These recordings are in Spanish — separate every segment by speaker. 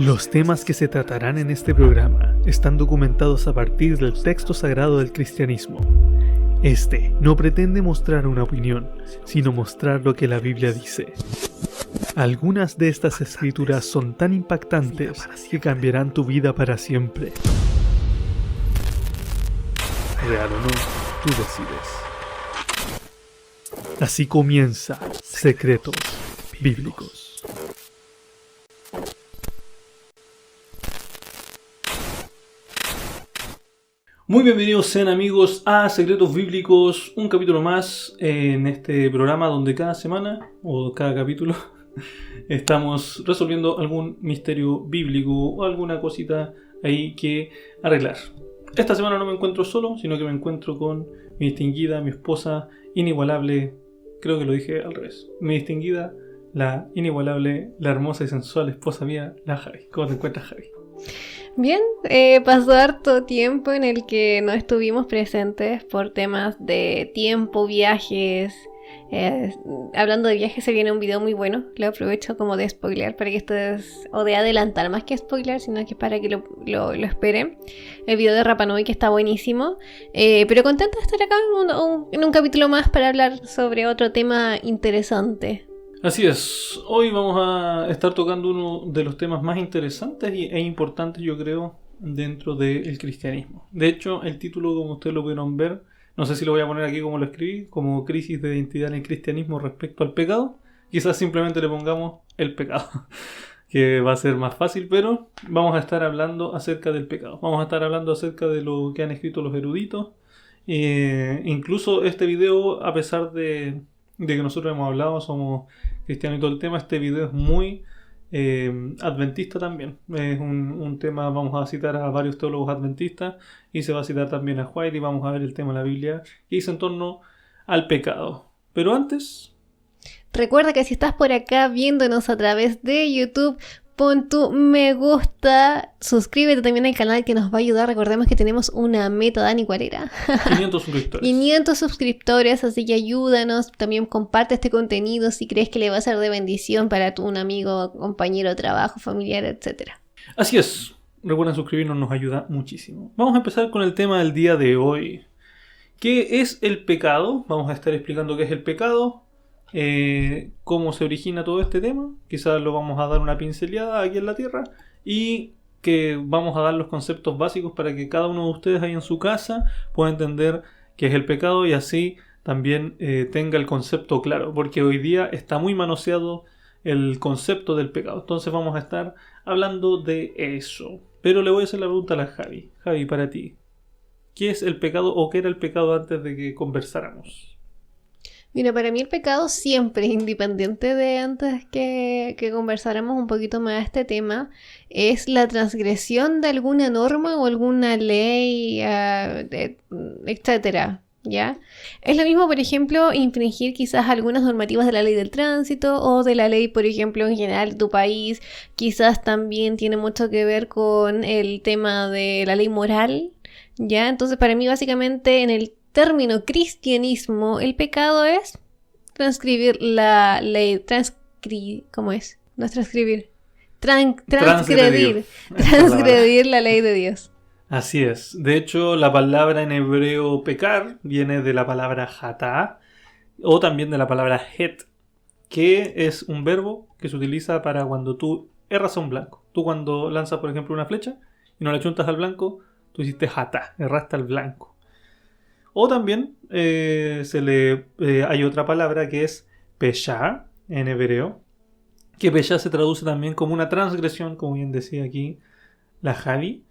Speaker 1: Los temas que se tratarán en este programa están documentados a partir del texto sagrado del cristianismo. Este no pretende mostrar una opinión, sino mostrar lo que la Biblia dice. Algunas de estas escrituras son tan impactantes que cambiarán tu vida para siempre. Real o no, tú decides. Así comienza Secretos Bíblicos.
Speaker 2: Muy bienvenidos sean amigos a Secretos Bíblicos, un capítulo más en este programa donde cada semana o cada capítulo estamos resolviendo algún misterio bíblico o alguna cosita ahí que arreglar. Esta semana no me encuentro solo, sino que me encuentro con mi distinguida, mi esposa inigualable, creo que lo dije al revés, mi distinguida, la inigualable, la hermosa y sensual esposa mía, la Javi. ¿Cómo te encuentras, Javi?
Speaker 3: Bien, pasó harto tiempo en el que no estuvimos presentes por temas de tiempo, viajes. Hablando de viajes, se viene un video muy bueno. Lo aprovecho como de spoiler para que ustedes, o de adelantar más que spoiler, sino que para que lo esperen. El video de Rapa Nui, que está buenísimo. Pero contenta de estar acá en un capítulo más para hablar sobre otro tema interesante.
Speaker 2: Así es, hoy vamos a estar tocando uno de los temas más interesantes e importantes, yo creo, dentro del cristianismo. De hecho, el título, como ustedes lo pudieron ver, no sé si lo voy a poner aquí como lo escribí, como crisis de identidad en el cristianismo respecto al pecado. Quizás simplemente le pongamos el pecado, que va a ser más fácil, pero vamos a estar hablando acerca del pecado. Vamos a estar hablando acerca de lo que han escrito los eruditos. Incluso este video, a pesar de que nosotros hemos hablado, somos cristianos y todo el tema, este video es muy adventista también. Es un tema, vamos a citar a varios teólogos adventistas y se va a citar también a White y vamos a ver el tema de la Biblia que dice en torno al pecado. Pero antes,
Speaker 3: recuerda que si estás por acá viéndonos a través de YouTube, pon tu me gusta, suscríbete también al canal que nos va a ayudar. Recordemos que tenemos una meta, Dani, ¿cuál era?
Speaker 2: 500 suscriptores.
Speaker 3: 500 suscriptores, así que ayúdanos. También comparte este contenido si crees que le va a ser de bendición para un amigo, compañero de trabajo, familiar, etc.
Speaker 2: Así es, recuerden suscribirnos, nos ayuda muchísimo. Vamos a empezar con el tema del día de hoy. ¿Qué es el pecado? Vamos a estar explicando qué es el pecado. Cómo se origina todo este tema, quizás lo vamos a dar una pinceleada aquí en la tierra y que vamos a dar los conceptos básicos para que cada uno de ustedes ahí en su casa pueda entender qué es el pecado y así también tenga el concepto claro, porque hoy día está muy manoseado el concepto del pecado. Entonces vamos a estar hablando de eso, pero le voy a hacer la pregunta a la Javi. Javi, para ti, ¿qué es el pecado o qué era el pecado antes de que conversáramos?
Speaker 3: Mira, para mí el pecado siempre, independiente de antes que conversáramos un poquito más de este tema, es la transgresión de alguna norma o alguna ley, etcétera, ¿ya? Es lo mismo, por ejemplo, infringir quizás algunas normativas de la ley del tránsito o de la ley, por ejemplo, en general de tu país. Quizás también tiene mucho que ver con el tema de la ley moral, ¿ya? Entonces, para mí, básicamente, en el término cristianismo, el pecado es transcribir la ley, ¿cómo es? No es transcribir. Transgredir la ley de Dios.
Speaker 2: Así es. De hecho, la palabra en hebreo pecar viene de la palabra hatá o también de la palabra het, que es un verbo que se utiliza para cuando tú erras a un blanco. Tú cuando lanzas, por ejemplo, una flecha y no la chuntas al blanco, tú hiciste hatá, erraste al blanco. O también hay otra palabra que es peshá en hebreo, que peshá se traduce también como una transgresión, como bien decía aquí la Javi.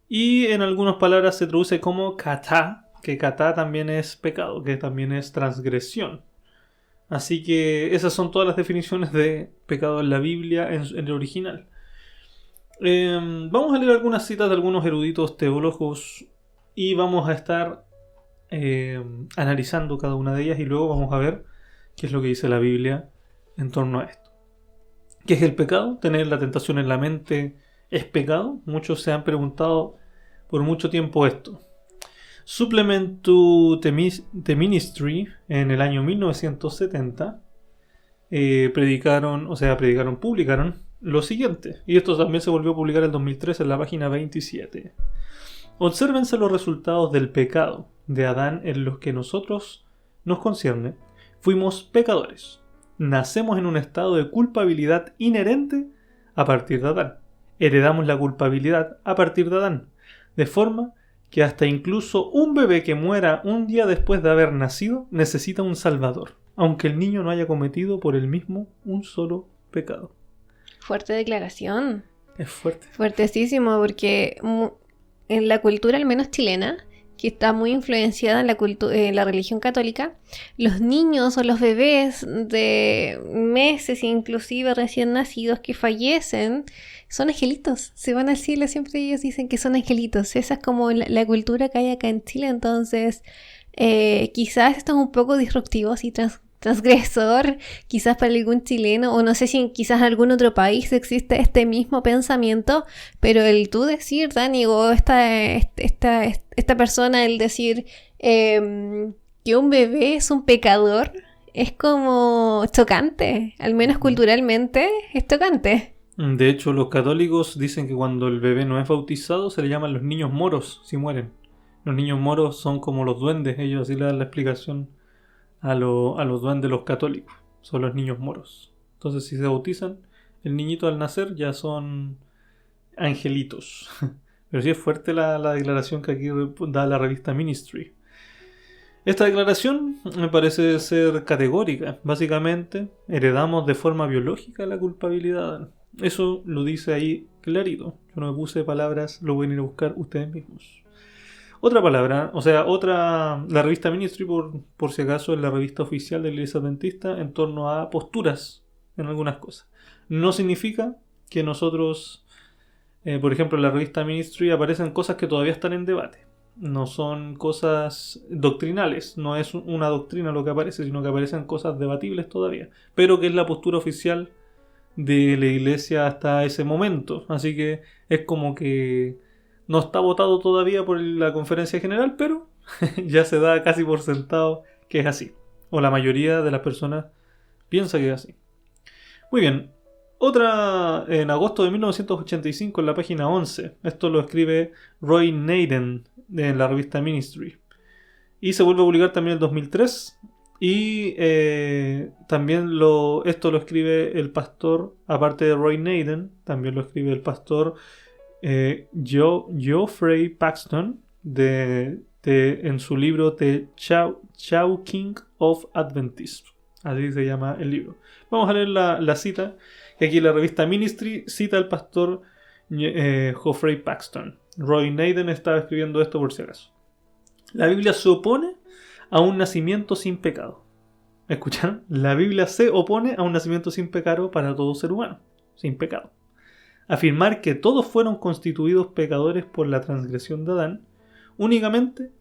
Speaker 2: Y en algunas palabras se traduce como katá, que katá también es pecado, que también es transgresión. Así que esas son todas las definiciones de pecado en la Biblia en el original. Vamos a leer algunas citas de algunos eruditos teólogos y vamos a estar analizando cada una de ellas y luego vamos a ver qué es lo que dice la Biblia en torno a esto. ¿Qué es el pecado? Tener la tentación en la mente es pecado. Muchos se han preguntado por mucho tiempo esto. Supplement to the Ministry en el año 1970 publicaron lo siguiente, y esto también se volvió a publicar en 2003 en la página 27. Obsérvense los resultados del pecado de Adán en los que nosotros nos concierne. Fuimos pecadores. Nacemos en un estado de culpabilidad inherente a partir de Adán. Heredamos la culpabilidad a partir de Adán, de forma que hasta incluso un bebé que muera un día después de haber nacido necesita un salvador, aunque el niño no haya cometido por él mismo un solo pecado.
Speaker 3: Fuerte declaración.
Speaker 2: Es fuerte.
Speaker 3: Fuertesísimo, porque en la cultura, al menos chilena, que está muy influenciada en la religión católica, los niños o los bebés de meses, inclusive recién nacidos, que fallecen, son angelitos, se van al cielo, siempre ellos dicen que son angelitos. Esa es como la cultura que hay acá en Chile. Entonces quizás esto es un poco disruptivo y transgresor, quizás para algún chileno, o no sé si quizás en algún otro país existe este mismo pensamiento, pero el tú decir, Dani, o esta persona, el decir que un bebé es un pecador, es como chocante, al menos culturalmente es chocante.
Speaker 2: De hecho, los católicos dicen que cuando el bebé no es bautizado se le llaman los niños moros si mueren. Los niños moros son como los duendes, ellos así le dan la explicación a los duendes los católicos, son los niños moros. Entonces si se bautizan, el niñito al nacer ya son angelitos. Pero sí es fuerte la declaración que aquí da la revista Ministry. Esta declaración me parece ser categórica. Básicamente, heredamos de forma biológica la culpabilidad. Eso lo dice ahí clarito. Yo no me puse palabras, lo pueden ir a buscar ustedes mismos. Otra palabra, la revista Ministry, por si acaso, es la revista oficial de la Iglesia Adventista en torno a posturas en algunas cosas. No significa que nosotros, por ejemplo, en la revista Ministry aparecen cosas que todavía están en debate. No son cosas doctrinales, no es una doctrina lo que aparece, sino que aparecen cosas debatibles todavía. Pero que es la postura oficial de la Iglesia hasta ese momento. Así que es como que no está votado todavía por la conferencia general, pero ya se da casi por sentado que es así. O la mayoría de las personas piensa que es así. Muy bien. Otra, en agosto de 1985, en la página 11. Esto lo escribe Roy Naden en la revista Ministry. Y se vuelve a publicar también en el 2003. Y también esto lo escribe el pastor, aparte de Roy Naden, también lo escribe el pastor Geoffrey Paxton en su libro The Chowking of Adventism. Así se llama el libro. Vamos a leer la cita, que aquí en la revista Ministry cita al pastor Geoffrey Paxton. Roy Naden estaba escribiendo esto por si acaso. La Biblia se opone a un nacimiento sin pecado. ¿Escucharon? La Biblia se opone a un nacimiento sin pecado para todo ser humano. Sin pecado. Afirmar que todos fueron constituidos pecadores por la transgresión de Adán, únicamente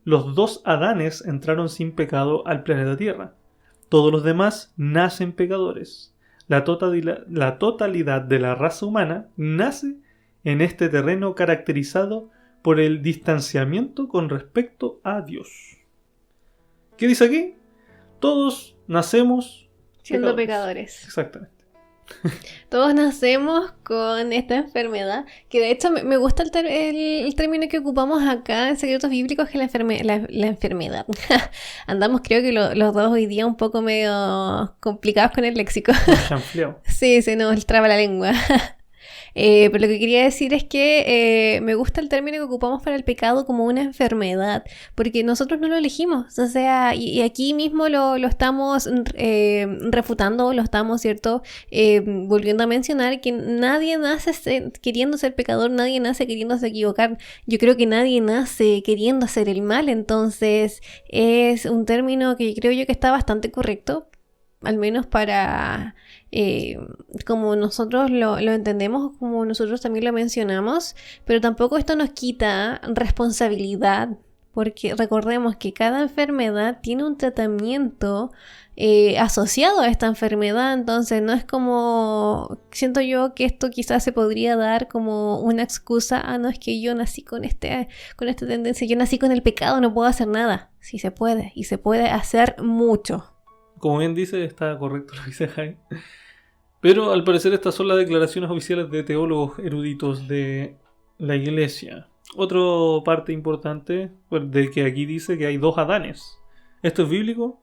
Speaker 2: los dos Adanes entraron sin pecado al planeta Tierra. Todos los demás nacen pecadores. La totalidad de la raza humana nace en este terreno caracterizado por el distanciamiento con respecto a Dios. ¿Qué dice aquí? Todos nacemos
Speaker 3: siendo pecadores.
Speaker 2: Exactamente.
Speaker 3: Todos nacemos con esta enfermedad, que de hecho me gusta el término que ocupamos acá en Secretos Bíblicos, que es la enfermedad. Andamos, creo que los dos hoy día un poco medio complicados con el léxico. Sí, se nos traba la lengua. Pero lo que quería decir es que me gusta el término que ocupamos para el pecado como una enfermedad, porque nosotros no lo elegimos, o sea, y aquí mismo lo estamos refutando, lo estamos, ¿cierto? Volviendo a mencionar que nadie nace queriendo ser pecador, nadie nace queriéndose equivocar. Yo creo que nadie nace queriendo hacer el mal, entonces es un término que creo yo que está bastante correcto, al menos para como nosotros lo entendemos, como nosotros también lo mencionamos, pero tampoco esto nos quita responsabilidad, porque recordemos que cada enfermedad tiene un tratamiento asociado a esta enfermedad, entonces no es como, siento yo que esto quizás se podría dar como una excusa, no es que yo nací con esta tendencia, yo nací con el pecado, no puedo hacer nada. Sí se puede, y se puede hacer mucho.
Speaker 2: Como bien dice, está correcto lo que dice Jaime. Pero al parecer estas son las declaraciones oficiales de teólogos eruditos de la iglesia. Otra parte importante de que aquí dice que hay 2 Adanes. ¿Esto es bíblico?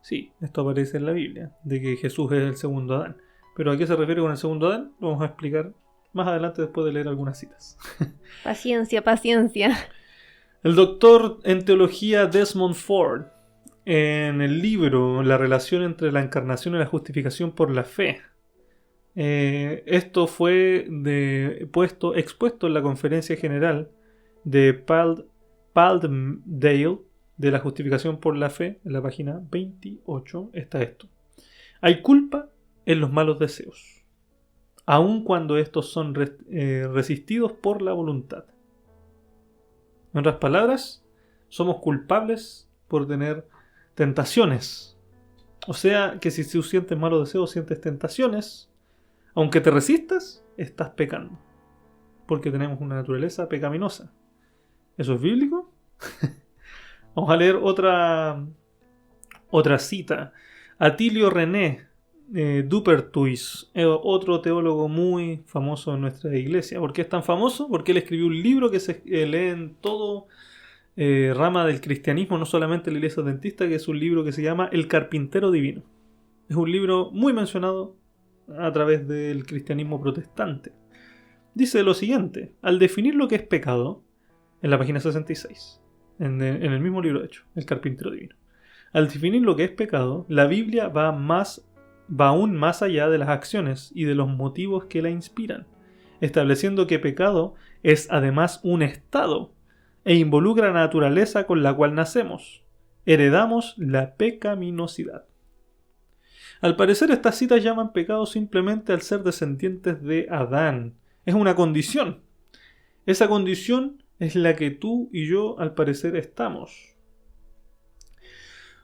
Speaker 2: Sí, esto aparece en la Biblia, de que Jesús es el segundo Adán. Pero ¿a qué se refiere con el segundo Adán? Lo vamos a explicar más adelante después de leer algunas citas.
Speaker 3: Paciencia, paciencia.
Speaker 2: El doctor en teología Desmond Ford, en el libro La relación entre la encarnación y la justificación por la fe, esto fue expuesto en la conferencia general de Palmdale de la justificación por la fe. En la página 28 está esto: hay culpa en los malos deseos, aun cuando estos son resistidos por la voluntad. En otras palabras, somos culpables por tener tentaciones. O sea que si tú sientes malos deseos, sientes tentaciones, aunque te resistas, estás pecando, porque tenemos una naturaleza pecaminosa. ¿Eso es bíblico? Vamos a leer otra cita. Atilio René Dupertuis, otro teólogo muy famoso en nuestra iglesia. ¿Por qué es tan famoso? Porque él escribió un libro que se lee en todo rama del cristianismo, no solamente en la iglesia adventista, que es un libro que se llama El Carpintero Divino. Es un libro muy mencionado a través del cristianismo protestante. Dice lo siguiente: al definir lo que es pecado, en la página 66, en el mismo libro de hecho, El Carpintero Divino, al definir lo que es pecado, la Biblia va aún más allá de las acciones y de los motivos que la inspiran, estableciendo que pecado es además un estado e involucra la naturaleza con la cual nacemos. Heredamos la pecaminosidad. Al parecer estas citas llaman pecado simplemente al ser descendientes de Adán. Es una condición. Esa condición es la que tú y yo al parecer estamos.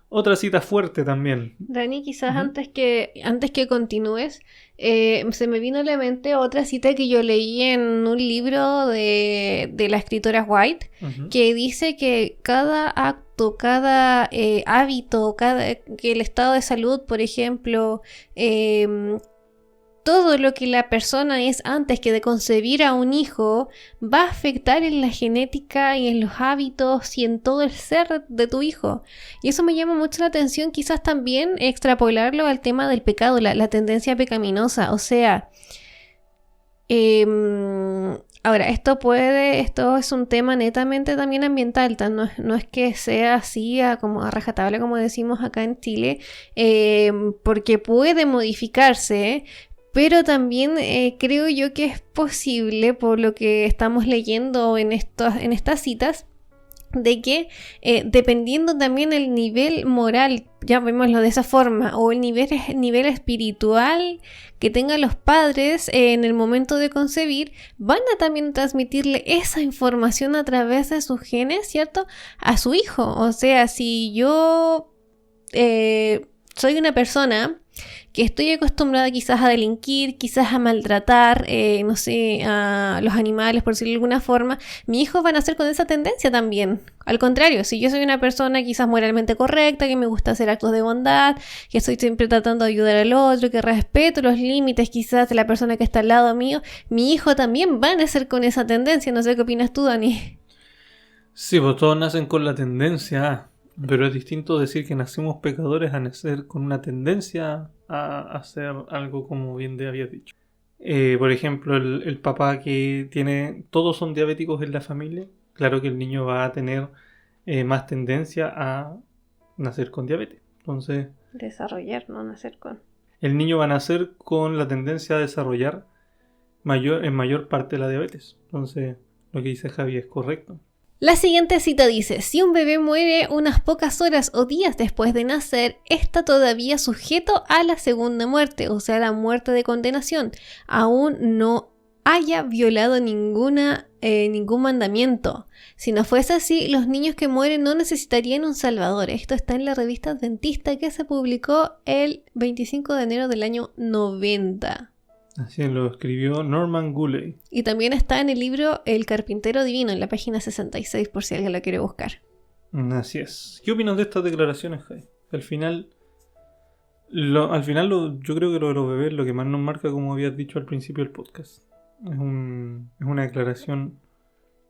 Speaker 2: Otra cita fuerte también.
Speaker 3: Dani, quizás antes que continúes, se me vino a la mente otra cita que yo leí en un libro de la escritora White, que dice que cada acto, cada hábito, que el estado de salud, por ejemplo, todo lo que la persona es antes que de concebir a un hijo va a afectar en la genética y en los hábitos y en todo el ser de tu hijo. Y eso me llama mucho la atención, quizás también extrapolarlo al tema del pecado, la tendencia pecaminosa. O sea, ahora, esto es un tema netamente también ambiental, no es que sea así como a rajatabla como decimos acá en Chile, porque puede modificarse. Pero también creo yo que es posible, por lo que estamos leyendo en estas citas, de que dependiendo también el nivel moral, llamémoslo de esa forma, o el nivel espiritual que tengan los padres en el momento de concebir, van a también transmitirle esa información a través de sus genes, ¿cierto?, a su hijo. O sea, si yo soy una persona que estoy acostumbrada quizás a delinquir, quizás a maltratar, no sé, a los animales, por decirlo de alguna forma, mis hijos van a ser con esa tendencia también. Al contrario, si yo soy una persona quizás moralmente correcta, que me gusta hacer actos de bondad, que estoy siempre tratando de ayudar al otro, que respeto los límites quizás de la persona que está al lado mío, mi hijo también va a nacer con esa tendencia. No sé qué opinas tú, Dani.
Speaker 2: Sí, pues todos nacen con la tendencia, pero es distinto decir que nacemos pecadores a nacer con una tendencia a hacer algo, como bien te había dicho. Por ejemplo, el papá que tiene... Todos son diabéticos en la familia. Claro que el niño va a tener más tendencia a nacer con diabetes. Entonces...
Speaker 3: Desarrollar, no nacer con...
Speaker 2: El niño va a nacer con la tendencia a desarrollar en mayor parte la diabetes. Entonces, lo que dice Javi es correcto.
Speaker 3: La siguiente cita dice: si un bebé muere unas pocas horas o días después de nacer, está todavía sujeto a la segunda muerte, o sea, la muerte de condenación, aún no haya violado ningún mandamiento. Si no fuese así, los niños que mueren no necesitarían un salvador. Esto está en la revista Adventista, que se publicó el 25 de enero del año 90.
Speaker 2: Así lo escribió Norman Gulley.
Speaker 3: Y también está en el libro El Carpintero Divino, en la página 66, por si alguien lo quiere buscar.
Speaker 2: Así es. ¿Qué opinas de estas declaraciones, Jai? Al final Al final yo creo que lo de los bebés lo que más nos marca, como habías dicho al principio del podcast, es una declaración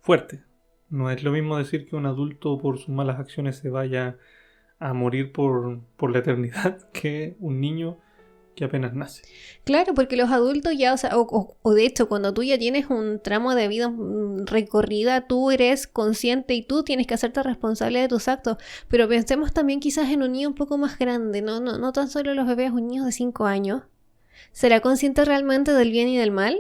Speaker 2: fuerte. No es lo mismo decir que un adulto por sus malas acciones se vaya a morir por la eternidad que un niño que apenas nace.
Speaker 3: Claro, porque los adultos ya, o sea, o de hecho, cuando tú ya tienes un tramo de vida recorrida, tú eres consciente y tú tienes que hacerte responsable de tus actos. Pero pensemos también quizás en un niño un poco más grande, no tan solo los bebés, un niño de 5 años. ¿Será consciente realmente del bien y del mal?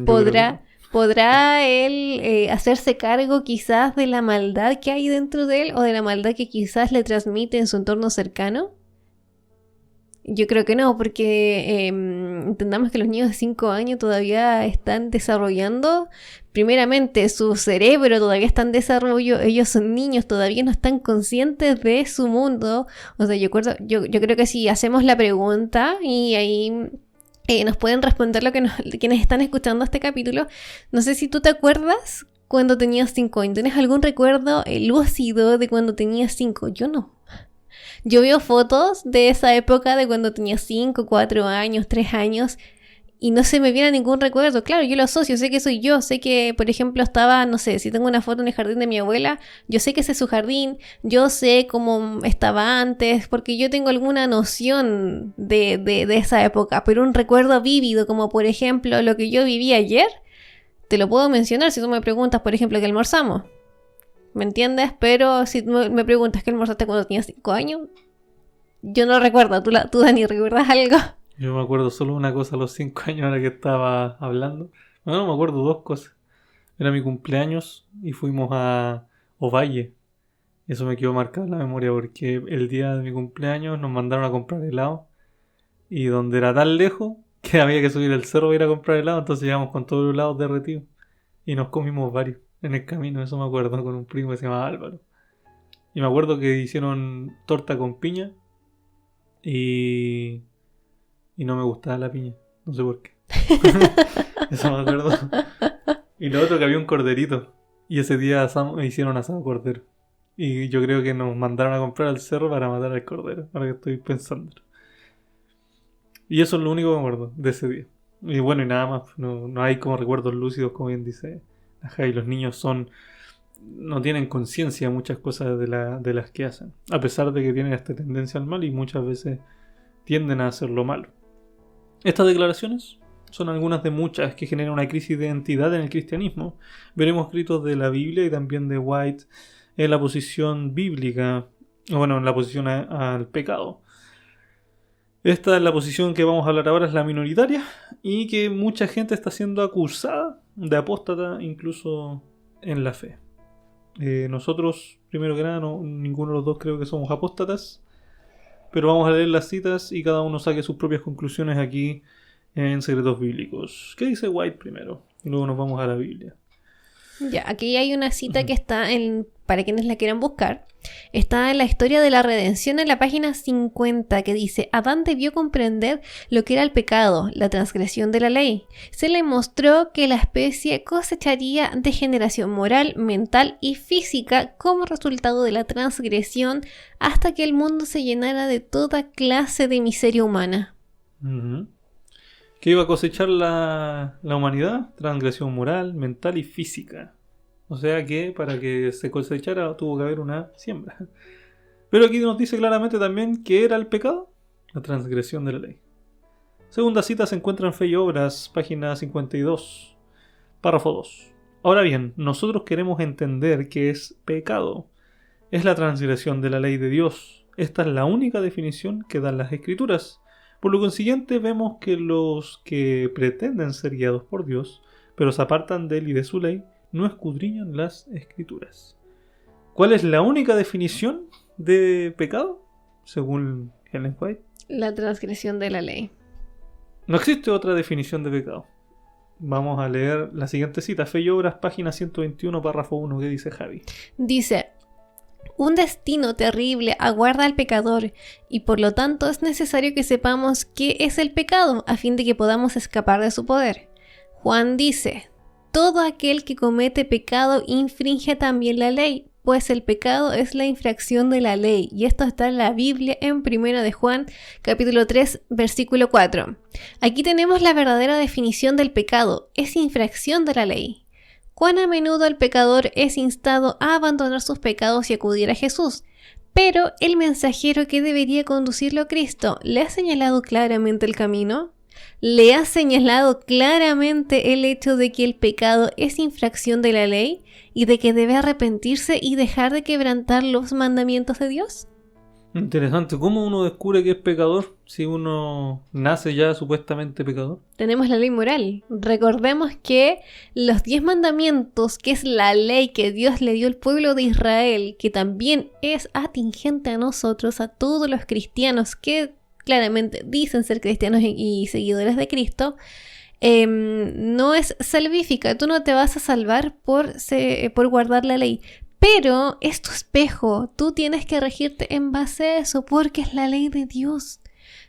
Speaker 3: ¿Podrá él hacerse cargo quizás de la maldad que hay dentro de él o de la maldad que quizás le transmite en su entorno cercano? Yo creo que no, porque entendamos que los niños de 5 años todavía están desarrollando, primeramente su cerebro todavía está en desarrollo, ellos son niños, todavía no están conscientes de su mundo. O sea, yo creo que si hacemos la pregunta y ahí nos pueden responder quienes están escuchando este capítulo, no sé si tú te acuerdas cuando tenías 5 años, ¿tienes algún recuerdo lúcido de cuando tenías 5? Yo no. Yo veo fotos de esa época de cuando tenía 5, 4 años, 3 años y no se me viene ningún recuerdo. Claro, yo lo asocio, sé que soy yo, sé que, por ejemplo, estaba, no sé, si tengo una foto en el jardín de mi abuela, yo sé que ese es su jardín, yo sé cómo estaba antes, porque yo tengo alguna noción de esa época, pero un recuerdo vívido, como por ejemplo lo que yo viví ayer, te lo puedo mencionar si tú me preguntas, por ejemplo, ¿qué almorzamos? ¿Me entiendes? Pero si me preguntas qué almorzaste cuando tenías 5 años, yo no recuerdo. ¿Tú, Dani, recuerdas algo?
Speaker 2: Yo me acuerdo solo una cosa a los 5 años ahora que estaba hablando. No, me acuerdo 2 cosas. Era mi cumpleaños y fuimos a Ovalle. Eso me quedó marcado en la memoria porque el día de mi cumpleaños nos mandaron a comprar helado. Y donde era tan lejos que había que subir el cerro para ir a comprar helado. Entonces llegamos con todos los helados derretidos. Y nos comimos varios en el camino, eso me acuerdo, con un primo que se llamaba Álvaro. Y me acuerdo que hicieron torta con piña y no me gustaba la piña, no sé por qué. Eso me acuerdo. Y lo otro, que había un corderito y ese día me hicieron asado cordero. Y yo creo que nos mandaron a comprar al cerro para matar al cordero, ahora que estoy pensando. Y eso es lo único que me acuerdo de ese día. Y bueno, y nada más, no hay como recuerdos lúcidos, como bien dice. Y los niños no tienen conciencia de muchas cosas de las que hacen, a pesar de que tienen esta tendencia al mal y muchas veces tienden a hacer lo malo. Estas declaraciones son algunas de muchas que generan una crisis de identidad en el cristianismo. Veremos escritos de la Biblia y también de White en la posición bíblica, bueno, en la posición al pecado. Esta es la posición que vamos a hablar ahora, es la minoritaria, y que mucha gente está siendo acusada de apóstata incluso en la fe. Nosotros, primero que nada, ninguno de los dos creo que somos apóstatas, pero vamos a leer las citas y cada uno saque sus propias conclusiones aquí en Secretos Bíblicos. ¿Qué dice White primero? Y luego nos vamos a la Biblia.
Speaker 3: Ya, aquí hay una cita que está para quienes la quieran buscar, está en la historia de la redención en la página 50, que dice: Adán debió comprender lo que era el pecado, la transgresión de la ley. Se le mostró que la especie cosecharía degeneración moral, mental y física como resultado de la transgresión hasta que el mundo se llenara de toda clase de miseria humana.
Speaker 2: Uh-huh. ¿Qué iba a cosechar la humanidad? Transgresión moral, mental y física. O sea que para que se cosechara tuvo que haber una siembra. Pero aquí nos dice claramente también que era el pecado, la transgresión de la ley. Segunda cita se encuentra en Fe y Obras, página 52, párrafo 2. Ahora bien, nosotros queremos entender qué es pecado. Es la transgresión de la ley de Dios. Esta es la única definición que dan las Escrituras. Por lo consiguiente, vemos que los que pretenden ser guiados por Dios, pero se apartan de él y de su ley, no escudriñan las Escrituras. ¿Cuál es la única definición de pecado? Según Ellen White.
Speaker 3: La transgresión de la ley.
Speaker 2: No existe otra definición de pecado. Vamos a leer la siguiente cita. Fe y Obras, página 121, párrafo 1. ¿Qué dice Javi?
Speaker 3: Dice: un destino terrible aguarda al pecador y por lo tanto es necesario que sepamos qué es el pecado a fin de que podamos escapar de su poder. Juan dice: todo aquel que comete pecado infringe también la ley, pues el pecado es la infracción de la ley. Y esto está en la Biblia en 1 de Juan, capítulo 3, versículo 4. Aquí tenemos la verdadera definición del pecado. Es infracción de la ley. ¿Cuán a menudo el pecador es instado a abandonar sus pecados y acudir a Jesús? Pero el mensajero que debería conducirlo a Cristo, ¿le ha señalado claramente el camino? ¿Le ha señalado claramente el hecho de que el pecado es infracción de la ley y de que debe arrepentirse y dejar de quebrantar los mandamientos de Dios?
Speaker 2: Interesante. ¿Cómo uno descubre que es pecador si uno nace ya supuestamente pecador?
Speaker 3: Tenemos la ley moral. Recordemos que los 10 mandamientos, que es la ley que Dios le dio al pueblo de Israel, que también es atingente a nosotros, a todos los cristianos que claramente dicen ser cristianos y seguidores de Cristo, no es salvífica. Tú no te vas a salvar por guardar la ley. Pero es tu espejo, tú tienes que regirte en base a eso, porque es la ley de Dios.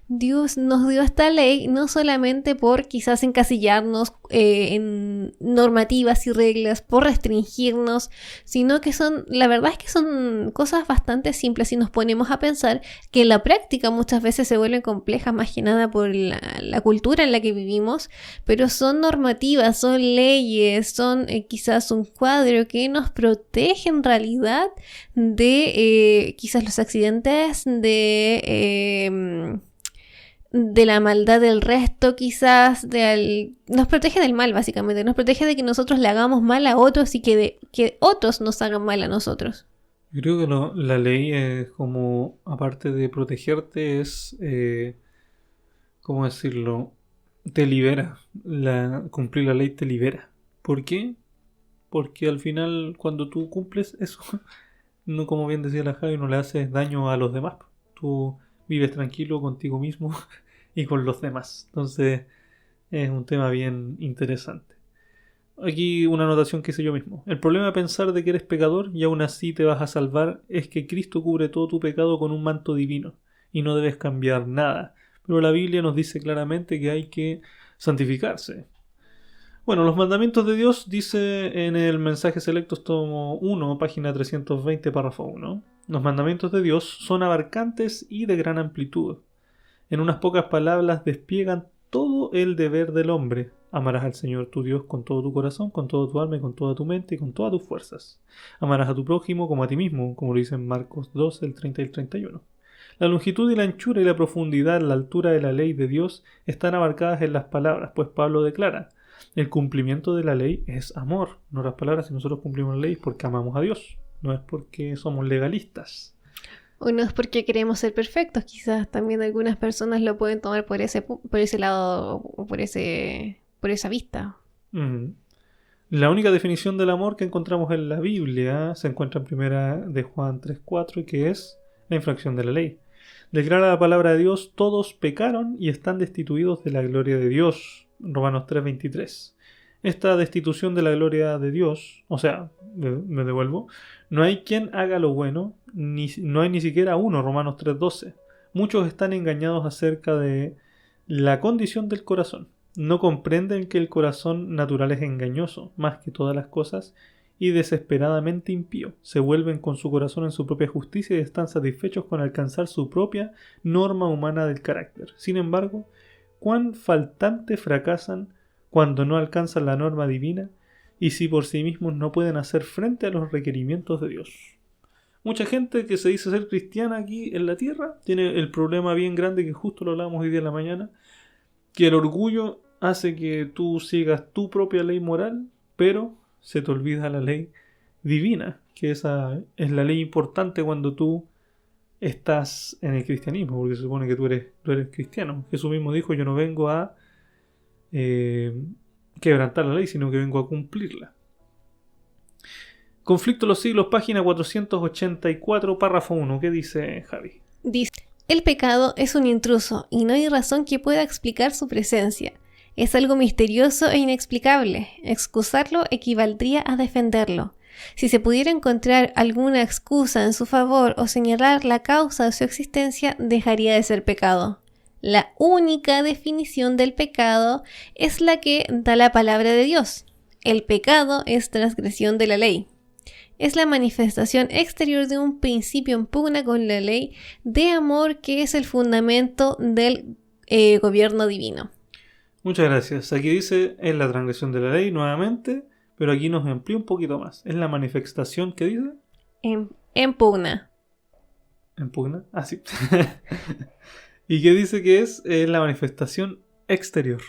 Speaker 3: Dios nos dio esta ley no solamente por quizás encasillarnos en normativas y reglas, por restringirnos, sino que la verdad es que son cosas bastante simples si nos ponemos a pensar, que en la práctica muchas veces se vuelven complejas, más que nada por la cultura en la que vivimos, pero son normativas, son leyes, son quizás un cuadro que nos protege en realidad de quizás los accidentes, de la maldad del resto, quizás nos protege del mal, básicamente, nos protege de que nosotros le hagamos mal a otros y que otros nos hagan mal a nosotros.
Speaker 2: Yo creo que la ley es como, aparte de protegerte, es, ¿cómo decirlo? Te libera, cumplir la ley te libera. ¿Por qué? Porque al final, cuando tú cumples eso, no, como bien decía la Javi, no le haces daño a los demás. Tú vives tranquilo contigo mismo y con los demás. Entonces es un tema bien interesante. Aquí una anotación que hice yo mismo. El problema de pensar de que eres pecador y aún así te vas a salvar es que Cristo cubre todo tu pecado con un manto divino y no debes cambiar nada. Pero la Biblia nos dice claramente que hay que santificarse. Bueno, los mandamientos de Dios dice en el Mensajes Selectos tomo 1, página 320, párrafo 1. Los mandamientos de Dios son abarcantes y de gran amplitud. En unas pocas palabras despliegan todo el deber del hombre. Amarás al Señor tu Dios con todo tu corazón, con toda tu alma y con toda tu mente y con todas tus fuerzas. Amarás a tu prójimo como a ti mismo, como lo dice en Marcos 2, el 30 y el 31. La longitud y la anchura y la profundidad, la altura de la ley de Dios están abarcadas en las palabras, pues Pablo declara: el cumplimiento de la ley es amor. No las palabras, si nosotros cumplimos la ley es porque amamos a Dios, no es porque somos legalistas.
Speaker 3: O no es porque queremos ser perfectos, quizás también algunas personas lo pueden tomar por ese lado o por esa vista.
Speaker 2: La única definición del amor que encontramos en la Biblia se encuentra en 1 de Juan 3:4, que es la infracción de la ley. Declara la palabra de Dios: todos pecaron y están destituidos de la gloria de Dios. Romanos 3:23. Esta destitución de la gloria de Dios, o sea, me devuelvo, no hay quien haga lo bueno, no hay ni siquiera uno, Romanos 3:12. Muchos están engañados acerca de la condición del corazón. No comprenden que el corazón natural es engañoso, más que todas las cosas, y desesperadamente impío. Se vuelven con su corazón en su propia justicia y están satisfechos con alcanzar su propia norma humana del carácter. Sin embargo, cuán faltante fracasan cuando no alcanzan la norma divina y si por sí mismos no pueden hacer frente a los requerimientos de Dios. Mucha gente que se dice ser cristiana aquí en la tierra tiene el problema bien grande que justo lo hablamos hoy día en la mañana, que el orgullo hace que tú sigas tu propia ley moral, pero se te olvida la ley divina, que esa es la ley importante cuando tú estás en el cristianismo, porque se supone que tú eres cristiano. Jesús mismo dijo: yo no vengo a quebrantar la ley, sino que vengo a cumplirla. Conflicto de los siglos, página 484, párrafo 1. ¿Qué dice Javi?
Speaker 3: Dice: el pecado es un intruso y no hay razón que pueda explicar su presencia. Es algo misterioso e inexplicable. Excusarlo equivaldría a defenderlo. Si se pudiera encontrar alguna excusa en su favor o señalar la causa de su existencia, dejaría de ser pecado. La única definición del pecado es la que da la palabra de Dios. El pecado es transgresión de la ley. es la manifestación exterior de un principio en pugna con la ley de amor que es el fundamento del gobierno divino.
Speaker 2: Muchas gracias. Aquí dice, es la transgresión de la ley nuevamente, pero aquí nos amplía un poquito más. Es la manifestación, ¿qué dice?
Speaker 3: En pugna.
Speaker 2: ¿En pugna? Ah, sí. ¿Y qué dice que es? Es la manifestación exterior.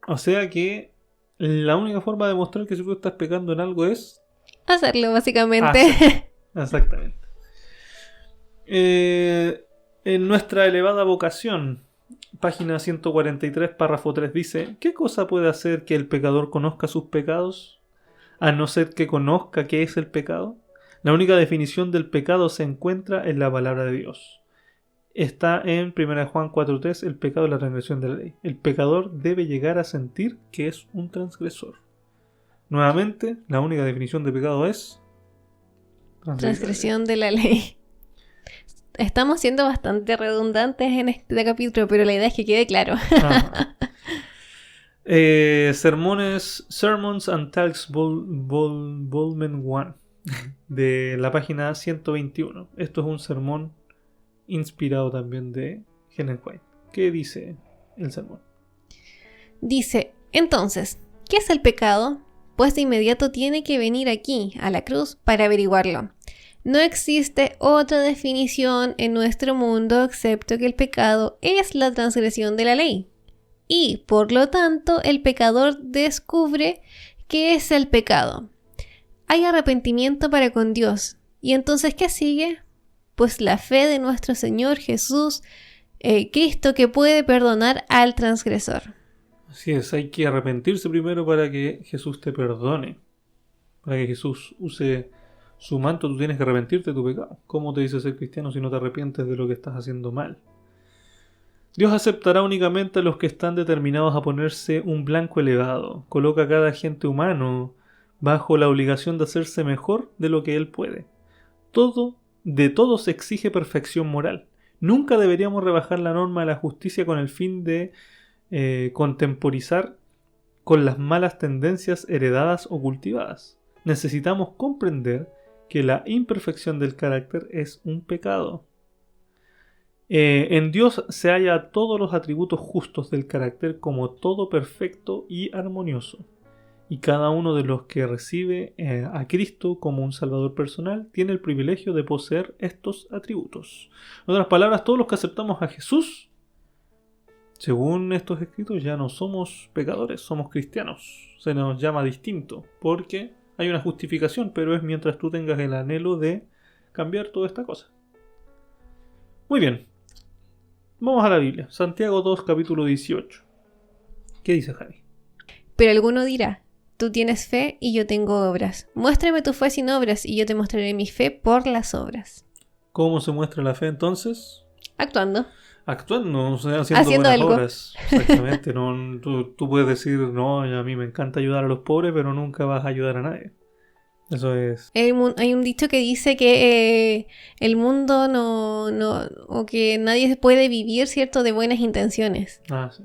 Speaker 2: O sea que la única forma de mostrar que si tú estás pecando en algo es...
Speaker 3: Hacerlo, básicamente.
Speaker 2: Exactamente. En nuestra elevada vocación, página 143, párrafo 3 dice: ¿qué cosa puede hacer que el pecador conozca sus pecados? A no ser que conozca qué es el pecado. La única definición del pecado se encuentra en la palabra de Dios. Está en 1 Juan 4.3, el pecado es la transgresión de la ley. El pecador debe llegar a sentir que es un transgresor. Nuevamente, la única definición de pecado es...
Speaker 3: transgresión de la ley. Estamos siendo bastante redundantes en este capítulo, pero la idea es que quede claro.
Speaker 2: Sermons and Talks Volume 1 de la página 121. Esto es un sermón inspirado también de Ellen White. ¿Qué dice el sermón?
Speaker 3: Dice: entonces, ¿qué es el pecado? Pues de inmediato tiene que venir aquí, a la cruz, para averiguarlo. No existe otra definición en nuestro mundo excepto que el pecado es la transgresión de la ley. Y, por lo tanto, el pecador descubre qué es el pecado. Hay arrepentimiento para con Dios. ¿Y entonces qué sigue? Pues la fe de nuestro Señor Jesús, Cristo, que puede perdonar al transgresor.
Speaker 2: Así es, hay que arrepentirse primero para que Jesús te perdone. Para que Jesús use su manto, tú tienes que arrepentirte de tu pecado. ¿Cómo te dice ser cristiano si no te arrepientes de lo que estás haciendo mal? Dios aceptará únicamente a los que están determinados a ponerse un blanco elevado. Coloca a cada agente humano bajo la obligación de hacerse mejor de lo que él puede. De todos exige perfección moral. Nunca deberíamos rebajar la norma de la justicia con el fin de contemporizar con las malas tendencias heredadas o cultivadas. Necesitamos comprender que la imperfección del carácter es un pecado. En Dios se halla todos los atributos justos del carácter como todo perfecto y armonioso. Y cada uno de los que recibe a Cristo como un Salvador personal tiene el privilegio de poseer estos atributos. En otras palabras, todos los que aceptamos a Jesús, según estos escritos, ya no somos pecadores, somos cristianos. Se nos llama distinto, porque hay una justificación, pero es mientras tú tengas el anhelo de cambiar toda esta cosa. Muy bien. Vamos a la Biblia. Santiago 2, capítulo 18. ¿Qué dice Javi?
Speaker 3: Pero alguno dirá: tú tienes fe y yo tengo obras. Muéstrame tu fe sin obras y yo te mostraré mi fe por las obras.
Speaker 2: ¿Cómo se muestra la fe entonces?
Speaker 3: Actuando.
Speaker 2: Actuando, o sea, haciendo buenas
Speaker 3: algo.
Speaker 2: obras. Exactamente. No, tú puedes decir, no, a mí me encanta ayudar a los pobres, pero nunca vas a ayudar a nadie. Eso es.
Speaker 3: Hay un dicho que dice que el mundo o que nadie puede vivir, ¿cierto?, de buenas intenciones.
Speaker 2: Ah, sí.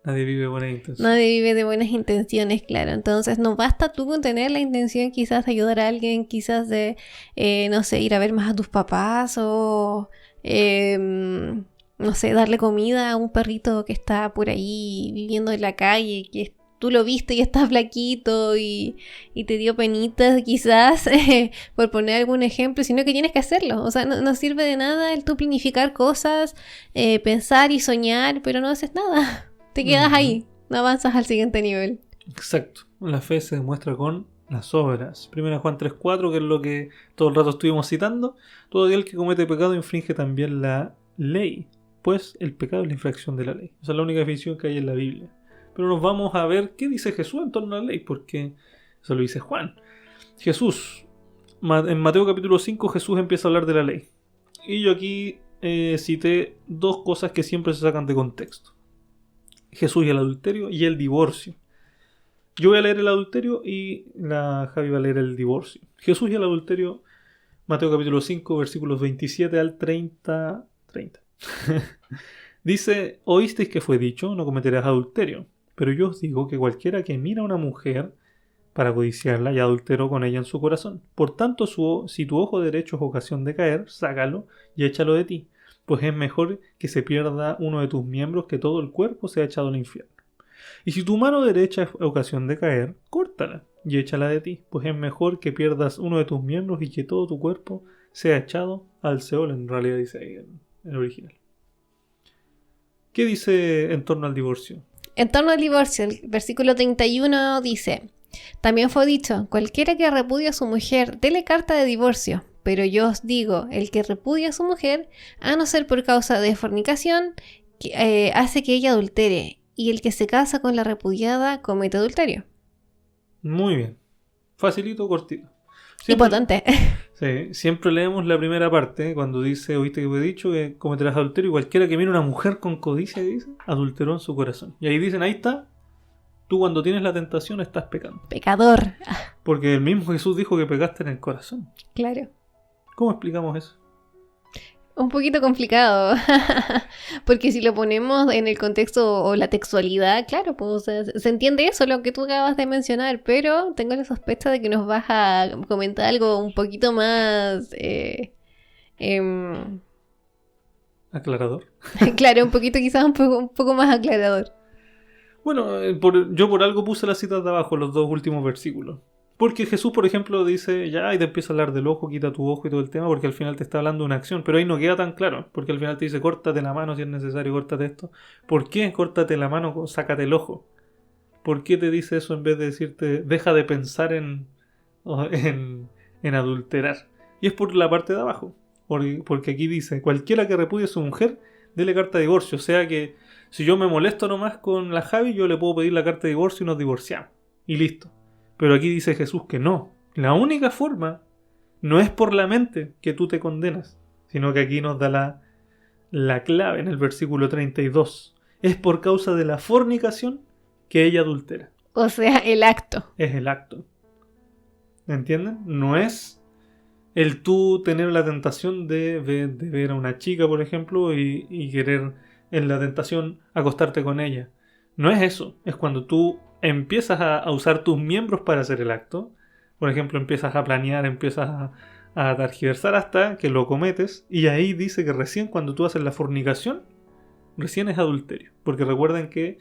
Speaker 2: Nadie vive de buenas intenciones.
Speaker 3: Nadie vive de buenas intenciones, claro. Entonces no basta tú con tener la intención quizás de ayudar a alguien, quizás de, no sé, ir a ver más a tus papás o, no sé, darle comida a un perrito que está por ahí viviendo en la calle, que tú lo viste y está flaquito y te dio penita quizás, por poner algún ejemplo, sino que tienes que hacerlo. O sea, no sirve de nada el tú planificar cosas, pensar y soñar, pero no haces nada. Te quedas ahí, no avanzas al siguiente nivel.
Speaker 2: Exacto. La fe se demuestra con las obras. 1 Juan 3.4, que es lo que todo el rato estuvimos citando. Todo aquel que comete pecado infringe también la ley, pues el pecado es la infracción de la ley. Esa es la única definición que hay en la Biblia. Pero nos vamos a ver qué dice Jesús en torno a la ley, porque eso lo dice Juan. Jesús, en Mateo capítulo 5, Jesús empieza a hablar de la ley. Y yo aquí cité dos cosas que siempre se sacan de contexto. Jesús y el adulterio y el divorcio. Yo voy a leer el adulterio y la Javi va a leer el divorcio. Jesús y el adulterio, Mateo capítulo 5, versículos 27 al 30. Dice: oísteis que fue dicho, no cometerás adulterio. Pero yo os digo que cualquiera que mira a una mujer para codiciarla y adulteró con ella en su corazón. Por tanto, si tu ojo derecho es ocasión de caer, sácalo y échalo de ti, pues es mejor que se pierda uno de tus miembros que todo el cuerpo sea echado al infierno. Y si tu mano derecha es ocasión de caer, córtala y échala de ti, pues es mejor que pierdas uno de tus miembros y que todo tu cuerpo sea echado al Seol, en realidad dice ahí en el original. ¿Qué dice en torno al divorcio?
Speaker 3: En torno al divorcio, el versículo 31 dice: también fue dicho, cualquiera que repudie a su mujer, dele carta de divorcio. Pero yo os digo, el que repudia a su mujer, a no ser por causa de fornicación, hace que ella adultere. Y el que se casa con la repudiada comete adulterio.
Speaker 2: Muy bien. Facilito, cortito.
Speaker 3: Y potente.
Speaker 2: Sí, siempre leemos la primera parte, cuando dice, oíste que he dicho que cometerás adulterio, y cualquiera que mire una mujer con codicia, dice, adulteró en su corazón. Y ahí dicen, ahí está, tú cuando tienes la tentación estás pecando.
Speaker 3: Pecador.
Speaker 2: Porque el mismo Jesús dijo que pecaste en el corazón.
Speaker 3: Claro.
Speaker 2: ¿Cómo explicamos eso?
Speaker 3: Un poquito complicado, porque si lo ponemos en el contexto o la textualidad, claro, pues o sea, se entiende eso, lo que tú acabas de mencionar, pero tengo la sospecha de que nos vas a comentar algo un poquito más...
Speaker 2: Aclarador.
Speaker 3: Claro, un poquito quizás un poco más aclarador.
Speaker 2: Bueno, yo por algo puse las citas de abajo, los dos últimos versículos. Porque Jesús, por ejemplo, dice, ya, y te empieza a hablar del ojo, quita tu ojo y todo el tema, porque al final te está hablando de una acción, pero ahí no queda tan claro, porque al final te dice, córtate la mano si es necesario, córtate esto. ¿Por qué córtate la mano, sácate el ojo? ¿Por qué te dice eso en vez de decirte, deja de pensar en adulterar? Y es por la parte de abajo, porque aquí dice, cualquiera que repudie a su mujer, dele carta de divorcio. O sea que si yo me molesto nomás con la Javi, yo le puedo pedir la carta de divorcio y nos divorciamos. Y listo. Pero aquí dice Jesús que no. La única forma no es por la mente que tú te condenas, sino que aquí nos da la clave en el versículo 32. Es por causa de la fornicación que ella adultera.
Speaker 3: O sea, el acto.
Speaker 2: Es el acto. ¿Entienden? No es el tú tener la tentación de ver a una chica, por ejemplo, y querer en la tentación acostarte con ella. No es eso. Es cuando tú empiezas a usar tus miembros para hacer el acto. Por ejemplo, empiezas a planear, empiezas a tergiversar hasta que lo cometes. Y ahí dice que recién cuando tú haces la fornicación, recién es adulterio. Porque recuerden que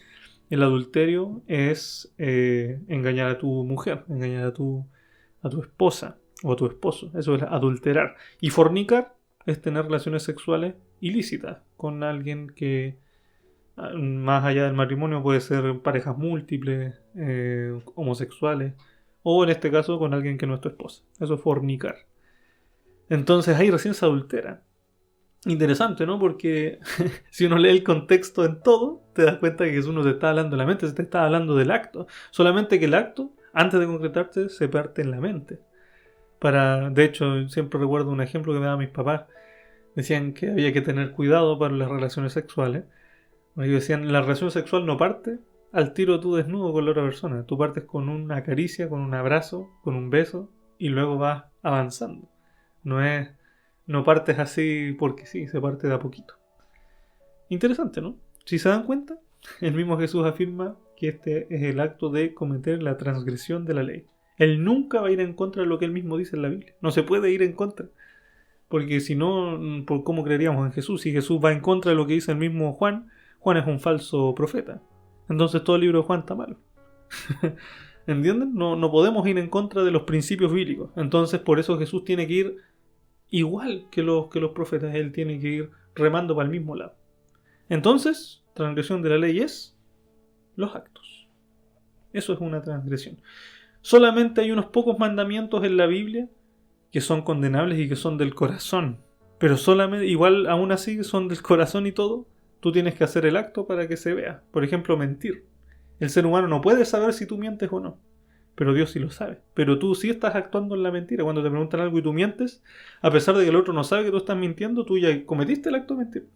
Speaker 2: el adulterio es engañar a tu mujer, engañar a tu esposa o a tu esposo. Eso es adulterar. Y fornicar es tener relaciones sexuales ilícitas con alguien que... más allá del matrimonio puede ser parejas múltiples, homosexuales, o en este caso con alguien que no es tu esposa. Eso es fornicar. Entonces ahí recién se adultera. Interesante, ¿no? Porque si uno lee el contexto en todo, te das cuenta que Jesús no te está hablando de la mente, se te está hablando del acto. Solamente que el acto, antes de concretarse, se parte en la mente. De hecho, siempre recuerdo un ejemplo que me daban mis papás. Decían que había que tener cuidado para las relaciones sexuales. Ellos decían, la relación sexual no parte al tiro tú desnudo con la otra persona. Tú partes con una caricia, con un abrazo, con un beso, y luego vas avanzando. No partes así porque sí, se parte de a poquito. Interesante, ¿no? Si se dan cuenta, el mismo Jesús afirma que este es el acto de cometer la transgresión de la ley. Él nunca va a ir en contra de lo que él mismo dice en la Biblia. No se puede ir en contra. Porque si no, ¿cómo creeríamos en Jesús? Si Jesús va en contra de lo que dice el mismo Juan, Juan es un falso profeta. Entonces todo el libro de Juan está malo. ¿Entienden? No podemos ir en contra de los principios bíblicos. Entonces por eso Jesús tiene que ir igual que los profetas. Él tiene que ir remando para el mismo lado. Entonces, transgresión de la ley es los actos. Eso es una transgresión. Solamente hay unos pocos mandamientos en la Biblia que son condenables y que son del corazón. Pero solamente, igual aún así son del corazón y todo. Tú tienes que hacer el acto para que se vea. Por ejemplo, mentir. El ser humano no puede saber si tú mientes o no. Pero Dios sí lo sabe. Pero tú sí estás actuando en la mentira. Cuando te preguntan algo y tú mientes, a pesar de que el otro no sabe que tú estás mintiendo, tú ya cometiste el acto de mentir.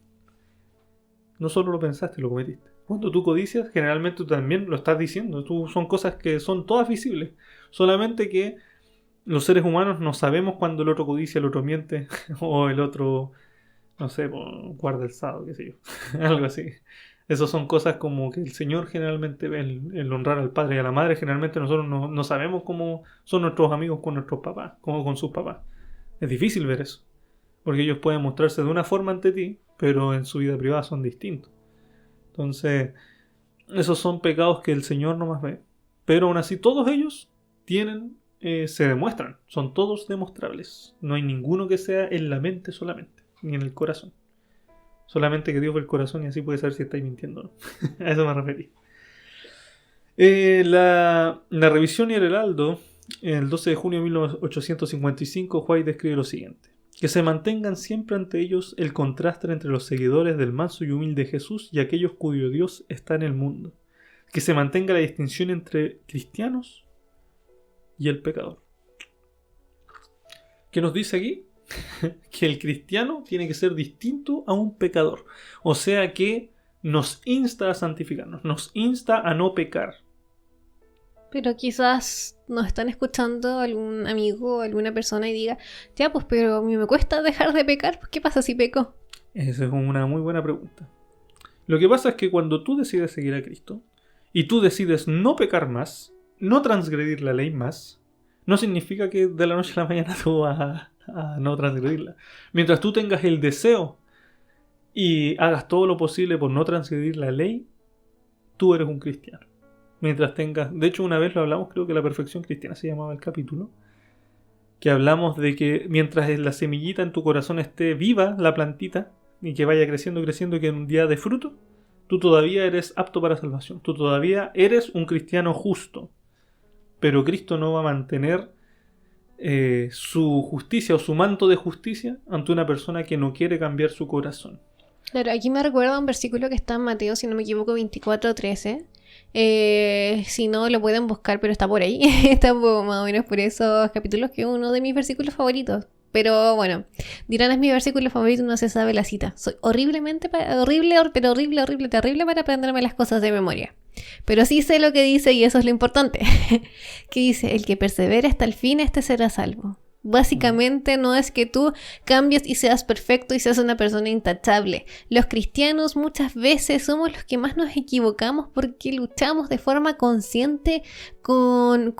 Speaker 2: No solo lo pensaste, lo cometiste. Cuando tú codicias, generalmente tú también lo estás diciendo. Son cosas que son todas visibles. Solamente que los seres humanos no sabemos cuando el otro codicia, el otro miente, o el otro... no sé, guarda el sábado, qué sé yo. Algo así. Esas son cosas como que el Señor generalmente ve, el honrar al padre y a la madre. Generalmente nosotros no sabemos cómo son nuestros amigos con nuestros papás, como con sus papás. Es difícil ver eso, porque ellos pueden mostrarse de una forma ante ti, pero en su vida privada son distintos. Entonces, esos son pecados que el Señor no más ve. Pero aún así, todos ellos se demuestran. Son todos demostrables. No hay ninguno que sea en la mente solamente, ni en el corazón. Solamente que Dios ve el corazón y así puede saber si estáis mintiendo o no. A eso me referí. La revisión y el heraldo, el 12 de junio de 1855, White describe lo siguiente: que se mantengan siempre ante ellos el contraste entre los seguidores del manso y humilde Jesús y aquellos cuyo Dios está en el mundo. Que se mantenga la distinción entre cristianos y el pecador. ¿Qué nos dice aquí? Que el cristiano tiene que ser distinto a un pecador. O sea que nos insta a santificarnos, nos insta a no pecar.
Speaker 3: Pero quizás nos están escuchando algún amigo o alguna persona y diga, ya pues, pero a mí me cuesta dejar de pecar, pues ¿qué pasa si peco?
Speaker 2: Esa es una muy buena pregunta. Lo que pasa es que cuando tú decides seguir a Cristo y tú decides no pecar más, no transgredir la ley más, no significa que de la noche a la mañana tú vas a no transgredirla. Mientras tú tengas el deseo y hagas todo lo posible por no transgredir la ley, tú eres un cristiano. Mientras tengas... De hecho, una vez lo hablamos, creo que la perfección cristiana se llamaba el capítulo, que hablamos de que mientras la semillita en tu corazón esté viva, la plantita, y que vaya creciendo, y que en un día dé fruto, tú todavía eres apto para salvación. Tú todavía eres un cristiano justo. Pero Cristo no va a mantener su justicia o su manto de justicia ante una persona que no quiere cambiar su corazón.
Speaker 3: Claro, aquí me recuerda un versículo que está en Mateo, si no me equivoco, 24:13. Si no, lo pueden buscar, pero está por ahí. Está más o menos por esos capítulos, que es uno de mis versículos favoritos. Pero bueno, dirán, es mi versículo favorito, no se sabe la cita. Soy terrible para aprenderme las cosas de memoria. Pero sí sé lo que dice y eso es lo importante. Que dice, el que persevera hasta el fin, este será salvo. Básicamente no es que tú cambies y seas perfecto y seas una persona intachable. Los cristianos muchas veces somos los que más nos equivocamos porque luchamos de forma consciente con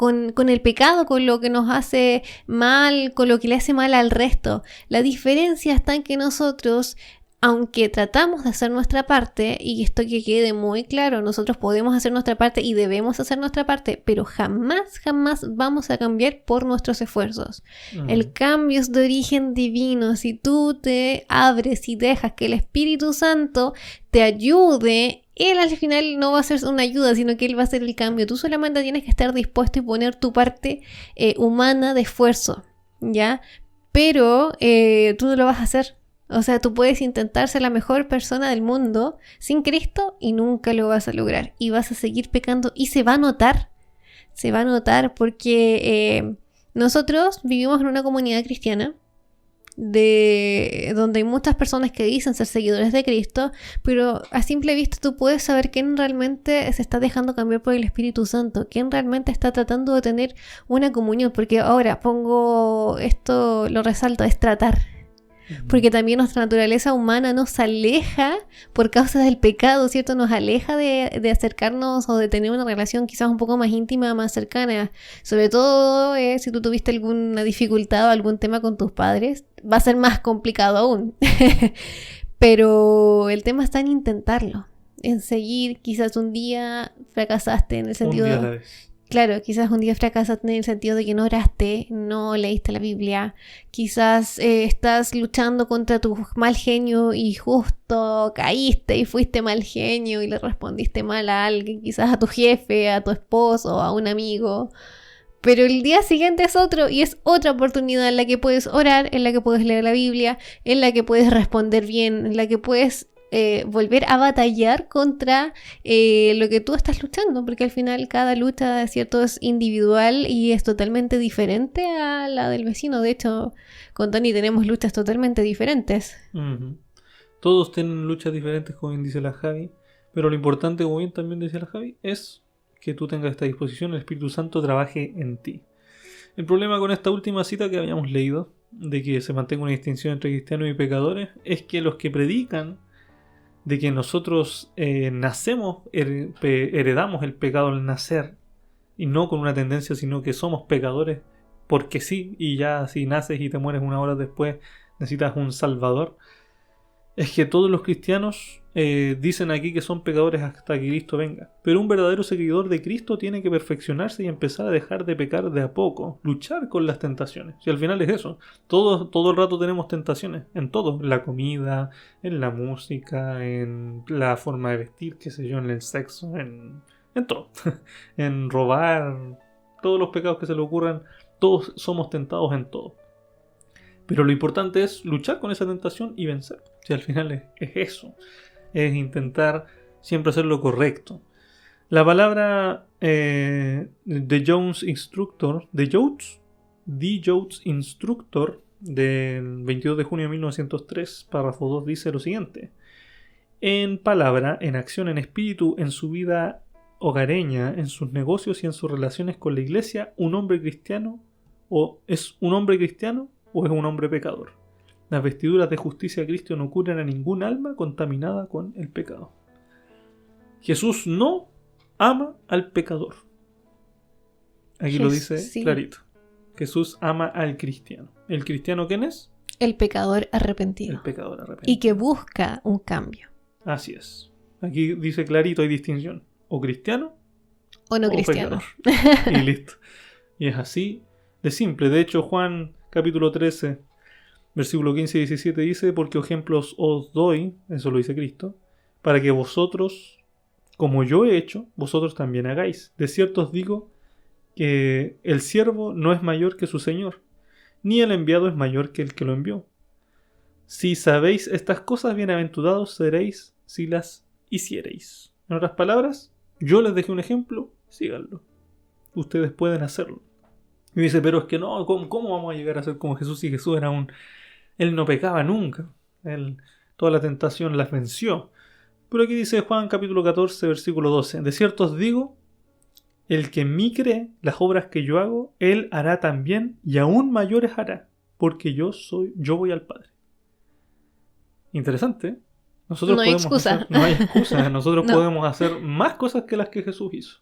Speaker 3: el pecado, con lo que nos hace mal, con lo que le hace mal al resto. La diferencia está en que nosotros, aunque tratamos de hacer nuestra parte, y esto que quede muy claro, nosotros podemos hacer nuestra parte y debemos hacer nuestra parte, pero jamás vamos a cambiar por nuestros esfuerzos. El cambio es de origen divino. Si tú te abres y dejas que el Espíritu Santo te ayude, Él al final no va a ser una ayuda, sino que Él va a hacer el cambio. Tú solamente tienes que estar dispuesto y poner tu parte humana de esfuerzo, ¿ya? Pero tú no lo vas a hacer. O sea, tú puedes intentar ser la mejor persona del mundo sin Cristo y nunca lo vas a lograr. Y vas a seguir pecando y se va a notar. Se va a notar porque nosotros vivimos en una comunidad cristiana donde hay muchas personas que dicen ser seguidores de Cristo, pero a simple vista tú puedes saber quién realmente se está dejando cambiar por el Espíritu Santo, quién realmente está tratando de tener una comunión. Porque ahora pongo esto, lo resalto, es tratar. Porque también nuestra naturaleza humana nos aleja por causa del pecado, ¿cierto? Nos aleja de acercarnos o de tener una relación quizás un poco más íntima, más cercana. Sobre todo si tú tuviste alguna dificultad o algún tema con tus padres, va a ser más complicado aún. Pero el tema está en intentarlo, en seguir. Quizás un día fracasaste en el sentido
Speaker 2: Un día a la vez.
Speaker 3: Claro, quizás un día fracasaste en el sentido de que no oraste, no leíste la Biblia. Quizás estás luchando contra tu mal genio y justo caíste y fuiste mal genio y le respondiste mal a alguien, quizás a tu jefe, a tu esposo, a un amigo. Pero el día siguiente es otro y es otra oportunidad en la que puedes orar, en la que puedes leer la Biblia, en la que puedes responder bien, en la que puedes volver a batallar contra lo que tú estás luchando, porque al final cada lucha, ¿cierto?, es individual y es totalmente diferente a la del vecino. De hecho, con Tony tenemos luchas totalmente diferentes.
Speaker 2: Uh-huh. Todos tienen luchas diferentes, como bien dice la Javi, pero lo importante, como bien también decía la Javi, es que tú tengas esta disposición, el Espíritu Santo trabaje en ti. El problema con esta última cita que habíamos leído, de que se mantenga una distinción entre cristianos y pecadores, es que los que predican de que nosotros nacemos, heredamos el pecado al nacer, y no con una tendencia, sino que somos pecadores porque sí, y ya si naces y te mueres una hora después necesitas un salvador. Es que todos los cristianos dicen aquí que son pecadores hasta que Cristo venga. Pero un verdadero seguidor de Cristo tiene que perfeccionarse y empezar a dejar de pecar de a poco. Luchar con las tentaciones. Y al final es eso. Todo el rato tenemos tentaciones. En todo. En la comida, en la música, en la forma de vestir, qué sé yo, en el sexo, en todo. En robar. Todos los pecados que se le ocurran. Todos somos tentados en todo. Pero lo importante es luchar con esa tentación y vencer. Si al final es eso. Es intentar siempre hacer lo correcto. La palabra The Jones Instructor, D. Jones Instructor, del 22 de junio de 1903, párrafo 2, dice lo siguiente. En palabra, en acción, en espíritu, en su vida hogareña, en sus negocios y en sus relaciones con la iglesia, un hombre cristiano es un hombre cristiano o es un hombre pecador. Las vestiduras de justicia de Cristo no curan a ningún alma contaminada con el pecado. Jesús no ama al pecador. Aquí lo dice clarito. Jesús ama al cristiano. ¿El cristiano quién es?
Speaker 3: El pecador arrepentido.
Speaker 2: El pecador arrepentido.
Speaker 3: Y que busca un cambio.
Speaker 2: Así es. Aquí dice clarito, hay distinción. O cristiano
Speaker 3: o no cristiano.
Speaker 2: Pecador. Y listo. Y es así de simple. De hecho, Juan capítulo 13, versículo 15 y 17 dice: porque ejemplos os doy, eso lo dice Cristo, para que vosotros, como yo he hecho, vosotros también hagáis. De cierto os digo que el siervo no es mayor que su señor, ni el enviado es mayor que el que lo envió. Si sabéis estas cosas, bienaventurados seréis si las hiciereis. En otras palabras, yo les dejé un ejemplo, síganlo. Ustedes pueden hacerlo. Y dice, pero es que no, ¿cómo vamos a llegar a ser como Jesús si Jesús era Él no pecaba nunca? Él toda la tentación las venció. Pero aquí dice Juan capítulo 14, versículo 12. De cierto os digo, el que en mí cree, las obras que yo hago, él hará también, y aún mayores hará, porque yo voy al Padre. Interesante, ¿eh? Nosotros
Speaker 3: no hay excusa.
Speaker 2: No hay excusa. Nosotros podemos hacer más cosas que las que Jesús hizo.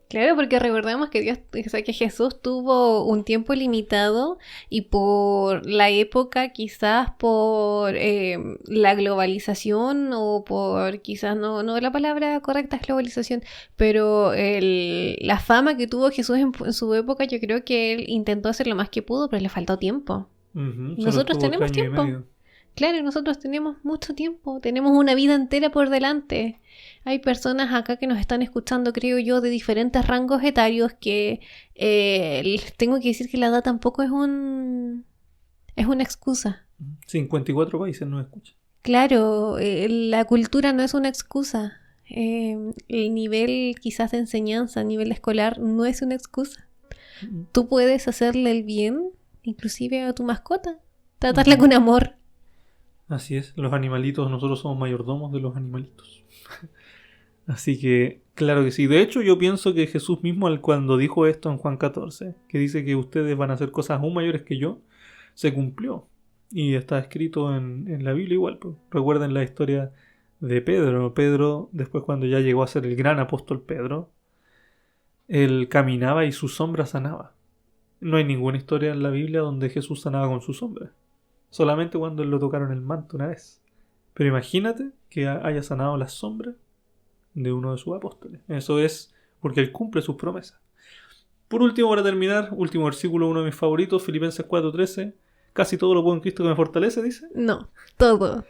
Speaker 3: Claro, porque recordemos que que Jesús tuvo un tiempo limitado y por la época, quizás por la globalización o por quizás no la palabra correcta es globalización, pero la fama que tuvo Jesús en su época, yo creo que él intentó hacer lo más que pudo, pero le faltó tiempo. Nosotros tenemos tiempo. Claro, nosotros tenemos mucho tiempo, tenemos una vida entera por delante. Hay personas acá que nos están escuchando, creo yo, de diferentes rangos etarios que les tengo que decir que la edad tampoco es una excusa. 54
Speaker 2: países nos escuchan.
Speaker 3: Claro, la cultura no es una excusa. El nivel quizás de enseñanza, el nivel escolar no es una excusa. Tú puedes hacerle el bien, inclusive a tu mascota, tratarla con amor.
Speaker 2: Así es, los animalitos, nosotros somos mayordomos de los animalitos. Así que, claro que sí. De hecho, yo pienso que Jesús mismo, cuando dijo esto en Juan 14, que dice que ustedes van a hacer cosas aún mayores que yo, se cumplió. Y está escrito en la Biblia igual. Pues. Recuerden la historia de Pedro. Pedro, después cuando ya llegó a ser el gran apóstol Pedro, él caminaba y su sombra sanaba. No hay ninguna historia en la Biblia donde Jesús sanaba con su sombra. Solamente cuando lo tocaron el manto una vez. Pero imagínate que haya sanado la sombra de uno de sus apóstoles. Eso es porque él cumple sus promesas. Por último, para terminar, último versículo, uno de mis favoritos, Filipenses 4:13. Casi todo lo puedo en Cristo que me fortalece, dice.
Speaker 3: No, todo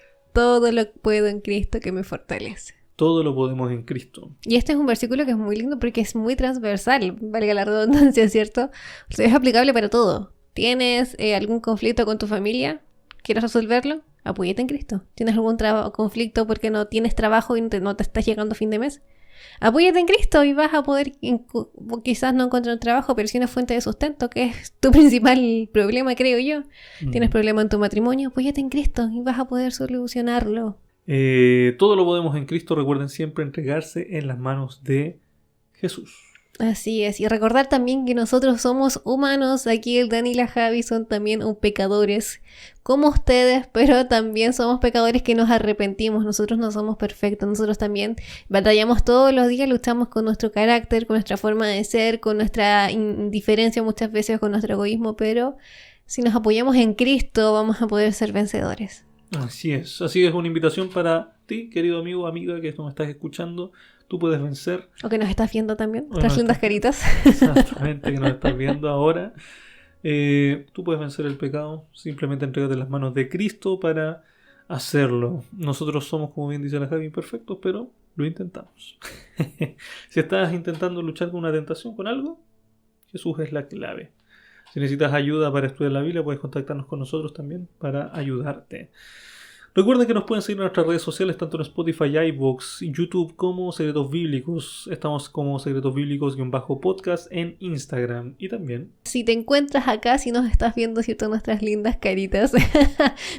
Speaker 3: lo puedo en Cristo que me fortalece.
Speaker 2: Todo lo podemos en Cristo.
Speaker 3: Y este es un versículo que es muy lindo porque es muy transversal, valga la redundancia, ¿cierto? O sea, es aplicable para todo. ¿Tienes algún conflicto con tu familia? ¿Quieres resolverlo? Apóyate en Cristo. ¿Tienes algún conflicto porque no tienes trabajo y no te estás llegando a fin de mes? Apóyate en Cristo y vas a poder quizás no encontrar un trabajo, pero sí una fuente de sustento, que es tu principal problema, creo yo. ¿Tienes problema en tu matrimonio? Apóyate en Cristo y vas a poder solucionarlo.
Speaker 2: Todo lo podemos en Cristo. Recuerden siempre entregarse en las manos de Jesús.
Speaker 3: Así es, y recordar también que nosotros somos humanos, aquí el Dani y la Javi son también pecadores, como ustedes, pero también somos pecadores que nos arrepentimos, nosotros no somos perfectos, nosotros también batallamos todos los días, luchamos con nuestro carácter, con nuestra forma de ser, con nuestra indiferencia muchas veces, con nuestro egoísmo, pero si nos apoyamos en Cristo vamos a poder ser vencedores.
Speaker 2: Así es una invitación para ti, querido amigo o amiga que nos estás escuchando. Tú puedes vencer.
Speaker 3: O que nos estás viendo también,
Speaker 2: O
Speaker 3: nuestras
Speaker 2: nos
Speaker 3: lindas
Speaker 2: estás-
Speaker 3: caritas.
Speaker 2: Exactamente, que nos estás viendo ahora. Tú puedes vencer el pecado. Simplemente entrégate en las manos de Cristo para hacerlo. Nosotros somos, como bien dice la Javi, imperfectos, pero lo intentamos. Si estás intentando luchar con una tentación, con algo, Jesús es la clave. Si necesitas ayuda para estudiar la Biblia, puedes contactarnos con nosotros también para ayudarte. Recuerden que nos pueden seguir en nuestras redes sociales, tanto en Spotify, iVoox, YouTube como Secretos Bíblicos. Estamos como Secretos Bíblicos-podcast en Instagram y también.
Speaker 3: Si te encuentras acá, si nos estás viendo, ¿cierto? Nuestras lindas caritas.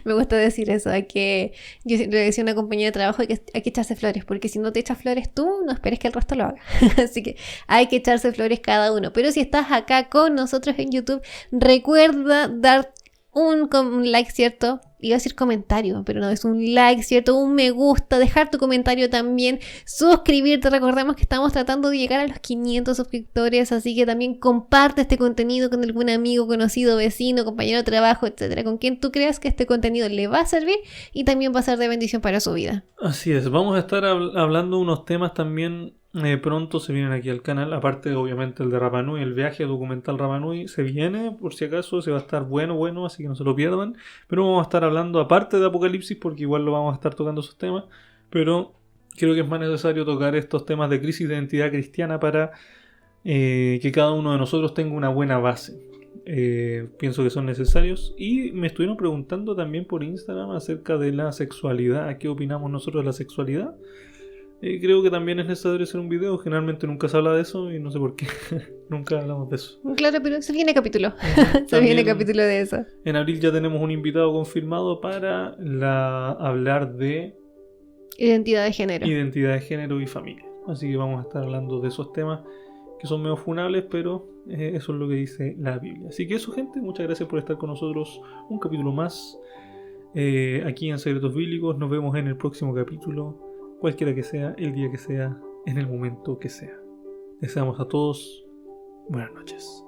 Speaker 3: Me gusta decir eso, hay que... Yo siempre le decía a una compañera de trabajo, hay que echarse flores, porque si no te echas flores tú, no esperes que el resto lo haga. Así que hay que echarse flores cada uno. Pero si estás acá con nosotros en YouTube, recuerda dar un like, ¿cierto? Iba a decir comentario, pero no, es un like, ¿cierto? Un me gusta, dejar tu comentario también, suscribirte. Recordemos que estamos tratando de llegar a los 500 suscriptores, así que también comparte este contenido con algún amigo, conocido, vecino, compañero de trabajo, etcétera, con quien tú creas que este contenido le va a servir y también va a ser de bendición para su vida.
Speaker 2: Así es, vamos a estar hablando unos temas también. Pronto se vienen aquí al canal, aparte obviamente el de Rapa Nui, el viaje documental Rapa Nui se viene, por si acaso, se va a estar bueno, así que no se lo pierdan. Pero vamos a estar hablando aparte de Apocalipsis, porque igual lo vamos a estar tocando esos temas, pero creo que es más necesario tocar estos temas de crisis de identidad cristiana para que cada uno de nosotros tenga una buena base. Pienso que son necesarios. Y me estuvieron preguntando también por Instagram acerca de la sexualidad, ¿qué opinamos nosotros de la sexualidad? Creo que también es necesario hacer un video. Generalmente nunca se habla de eso y no sé por qué. Nunca hablamos de eso.
Speaker 3: Claro, pero se viene capítulo. Se
Speaker 2: También,
Speaker 3: viene capítulo de eso.
Speaker 2: En abril ya tenemos un invitado confirmado para hablar de
Speaker 3: Identidad de género.
Speaker 2: identidad de género y familia. Así que vamos a estar hablando de esos temas que son medio funables, pero eso es lo que dice la Biblia. Así que eso, gente, muchas gracias por estar con nosotros un capítulo más aquí en Secretos Bíblicos. Nos vemos en el próximo capítulo. Cualquiera que sea, el día que sea, en el momento que sea. Deseamos a todos buenas noches.